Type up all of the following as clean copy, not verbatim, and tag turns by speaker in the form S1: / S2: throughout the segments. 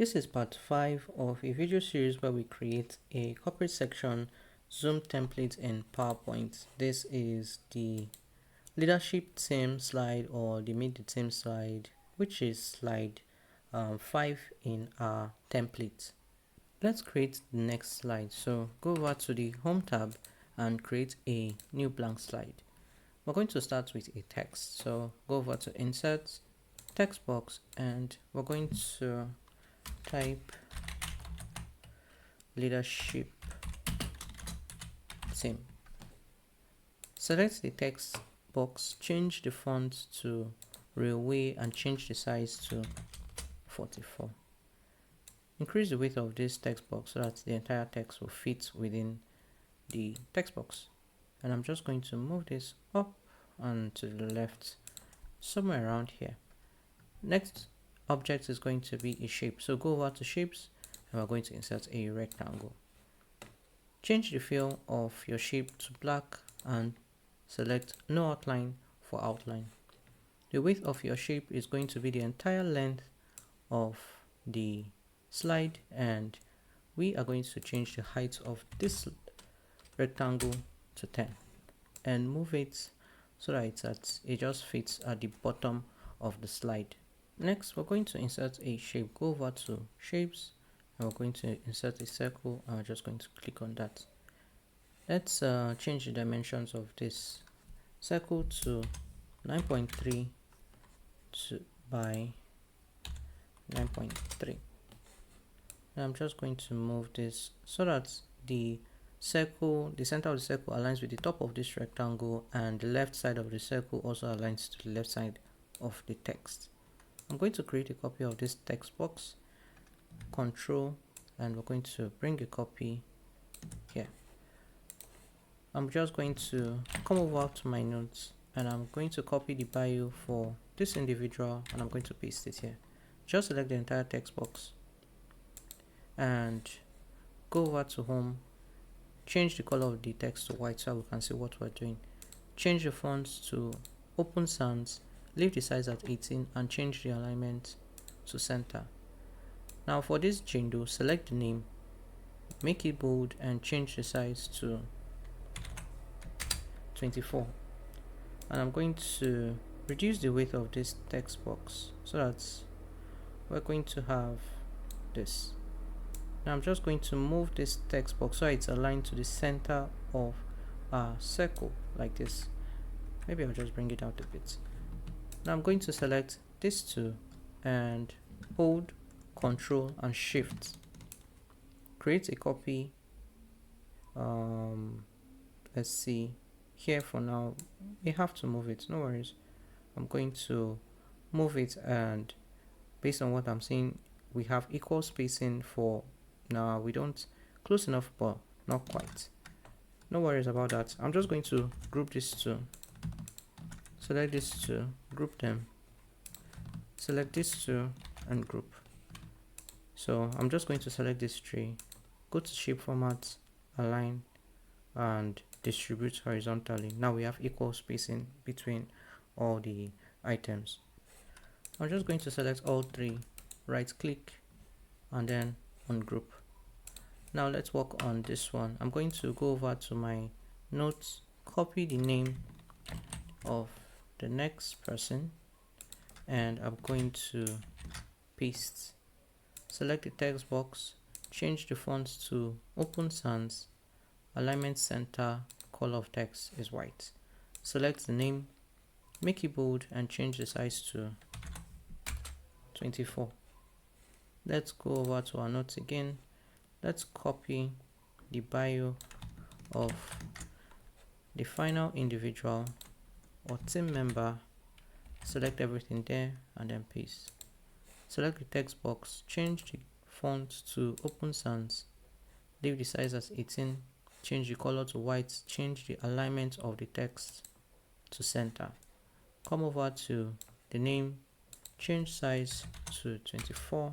S1: This is part 5 of a video series where we create a corporate section Zoom template in PowerPoint. This is the leadership team slide or the meet the team slide, which is slide 5 in our template. Let's create the next slide. So go over to the Home tab and create a new blank slide. We're going to start with a text. So go over to Insert, Text Box, and we're going to type leadership team. Select the text box, change the font to railway and change the size to 44. Increase the width of this text box so that the entire text will fit within the text box. And I'm just going to move this up and to the left, somewhere around here. Next object is going to be a shape. So go over to shapes and we're going to insert a rectangle. Change the fill of your shape to black and select no outline for outline. The width of your shape is going to be the entire length of the slide, and we are going to change the height of this rectangle to 10 and move it so that it just fits at the bottom of the slide. Next, we're going to insert a shape. Go over to shapes and we're going to insert a circle, and we're just going to click on that. Let's change the dimensions of this circle to 9.3 by 9.3. I'm just going to move this so that the center of the circle aligns with the top of this rectangle, and the left side of the circle also aligns to the left side of the text. I'm going to create a copy of this text box, Control, and we're going to bring a copy here. I'm just going to come over to my notes and I'm going to copy the bio for this individual and I'm going to paste it here. Just select the entire text box and go over to Home, change the color of the text to white so we can see what we're doing. Change the fonts to Open Sans, leave the size at 18 and change the alignment to center. Now for this jingle, select the name, make it bold and change the size to 24. And I'm going to reduce the width of this text box so that we're going to have this. Now I'm just going to move this text box so it's aligned to the center of our circle like this. Maybe I'll just bring it out a bit. Now I'm going to select these two and hold Control and Shift. Create a copy. Let's see. Here for now, we have to move it, no worries. I'm going to move it, and based on what I'm seeing, we have equal spacing for now. We don't close enough, but not quite. No worries about that. I'm just going to group these two. Select these two, group them. Select these two and group. So I'm just going to select this tree, go to shape format, align, and distribute horizontally. Now we have equal spacing between all the items. I'm just going to select all three, right click, and then ungroup. Now let's work on this one. I'm going to go over to my notes, copy the name of the next person, and I'm going to paste. Select the text box, change the font to Open Sans, alignment center, color of text is white. Select the name, make it bold and change the size to 24. Let's go over to our notes again. Let's copy the bio of the final individual or team member, select everything there and then paste. Select the text box, change the font to Open Sans, leave the size as 18, change the color to white, change the alignment of the text to center. Come over to the name, change size to 24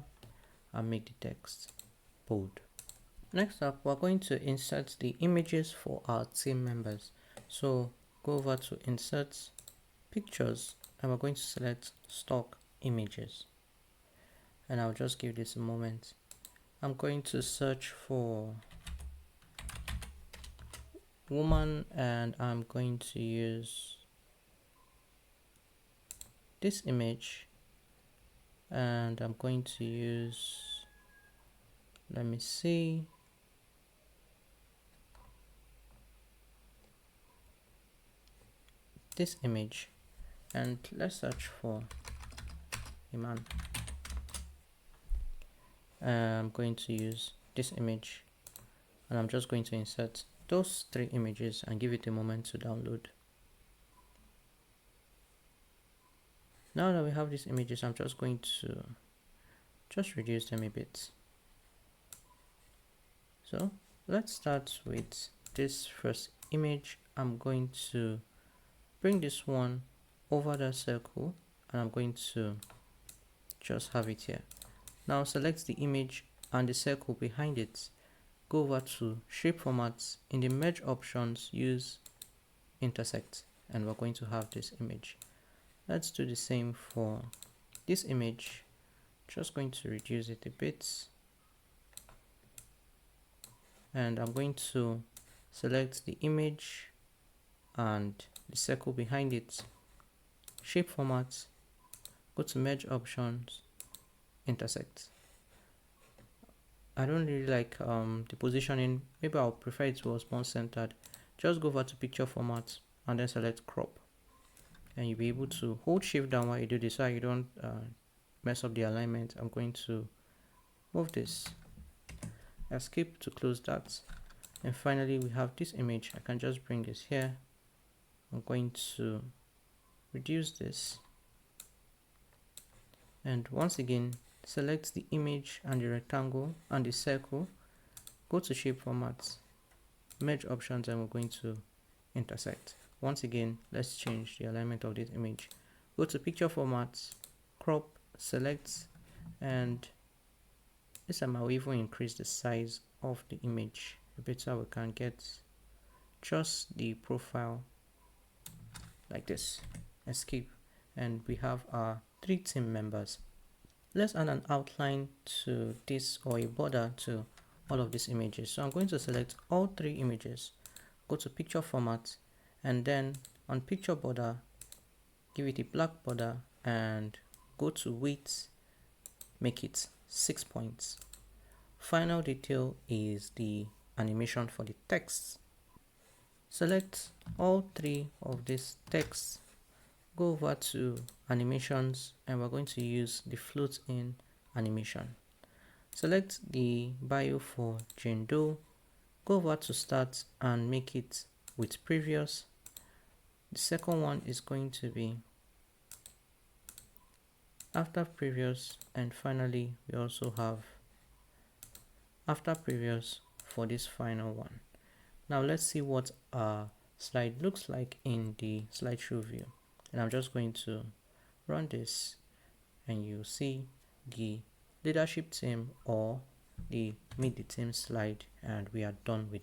S1: and make the text bold. Next up, we're going to insert the images for our team members. So go over to Insert, Pictures, and we're going to select Stock Images. and I'll just give this a moment. I'm going to search for woman, and I'm going to use this image, and I'm going to use, let me see, this image, and let's search for a man. I'm going to use this image, and I'm just going to insert those 3 images and give it a moment to download. Now that we have these images, I'm just going to reduce them a bit. So let's start with this first image. I'm going to bring this one over the circle, and I'm going to just have it here. Now select the image and the circle behind it. Go over to shape formats. In the merge options, use intersect, and we're going to have this image. Let's do the same for this image. Just going to reduce it a bit, and I'm going to select the image and the circle behind it, shape formats, go to merge options, intersect. I don't really like the positioning. Maybe I'll prefer it was more centered. Just go over to picture format and then select crop, and you'll be able to hold shift down while you do this so you don't mess up the alignment. I'm going to move this, escape to close that, and finally we have this image. I can just bring this here. I'm going to reduce this, and once again select the image and the rectangle and the circle, go to shape formats, merge options, and we're going to intersect. Once again, let's change the alignment of this image. Go to picture formats, crop, select, and this time I'll even increase the size of the image a bit so we can get just the profile like this. Escape, and we have our 3 team members. Let's add an outline to this, or a border to all of these images. So I'm going to select all 3 images, go to picture format, and then on picture border, give it a black border, and go to width, make it 6 points. Final detail is the animation for the text. Select all 3 of these texts, go over to animations, and we're going to use the float in animation. Select the bio for Jane Doe, go over to start and make it with previous. The second one is going to be after previous, and finally we also have after previous for this final one. Now let's see what our slide looks like in the slideshow view, and I'm just going to run this, and you see the leadership team or the meet the team slide, and we are done with it.